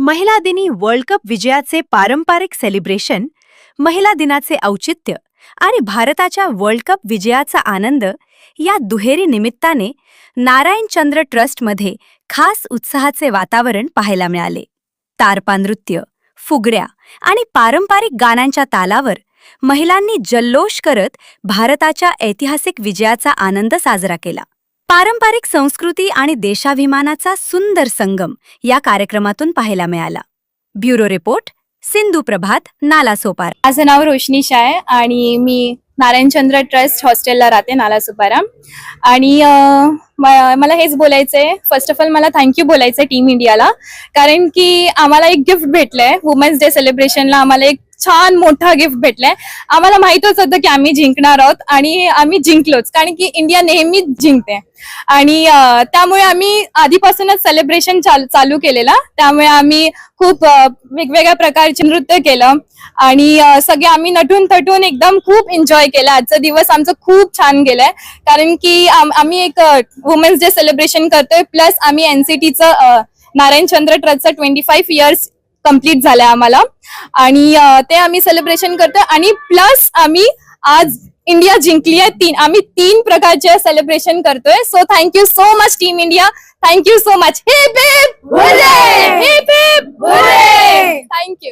महिला दिनी world cup विजयाचे पारंपरिक सेलिब्रेशन, महिला दिनाचे औचित्य आणि भारताच्या वर्ल्ड कप विजयाचा आनंद या दुहेरी निमित्ताने नारायण चंद्र ट्रस्टमध्ये खास उत्साहाचे वातावरण पाहायला मिळाले. तारपा नृत्य, फुगड्या आणि पारंपरिक गाण्यांच्या तालावर महिलांनी जल्लोष करत भारताच्या ऐतिहासिक विजयाचा आनंद साजरा केला. पारंपरिक संस्कृती आणि देशाभिमानाचा सुंदर संगम या कार्यक्रमातून पाहायला मिळाला. ब्युरो रिपोर्ट, सिंधू प्रभात, नालासोपारा. माझं नाव रोशनी शाह आहे आणि मी नारायणचंद्र ट्रस्ट हॉस्टेलला राहते नालासोपारा. आणि मला हेच बोलायचंय, फर्स्ट ऑफ ऑल मला थँक्यू बोलायचंय टीम इंडियाला, कारण की आम्हाला एक गिफ्ट भेटलंय. वुमेन्स डे सेलिब्रेशनला आम्हाला एक छान मोठा गिफ्ट भेटलाय. आम्हाला माहितच होतं की आम्ही जिंकणार आहोत आणि आम्ही जिंकलोच, कारण की इंडिया नेहमीच जिंकते. आणि त्यामुळे आम्ही आधीपासूनच सेलिब्रेशन चालू केलेला. त्यामुळे आम्ही खूप वेगवेगळ्या प्रकारचे नृत्य केलं आणि सगळे आम्ही नटून थटून एकदम खूप एन्जॉय केलं. आजचा दिवस आमचं खूप छान गेलाय, कारण की आम्ही एक वुमेन्स डे सेलिब्रेशन करतोय, प्लस आम्ही एनसीटीचं नारायणचंद्र ट्रस्टचं 25 इयर्स कंप्लीट झालंय आम्हाला, आणि ते आम्ही सेलिब्रेशन करतोय. आणि प्लस आम्ही आज इंडिया जिंकली आहे. आम्ही 3 प्रकारचे सेलिब्रेशन करतोय. So thank you so much team India, thank you so much. Heap heap hurray, heap heap hurray. Thank you.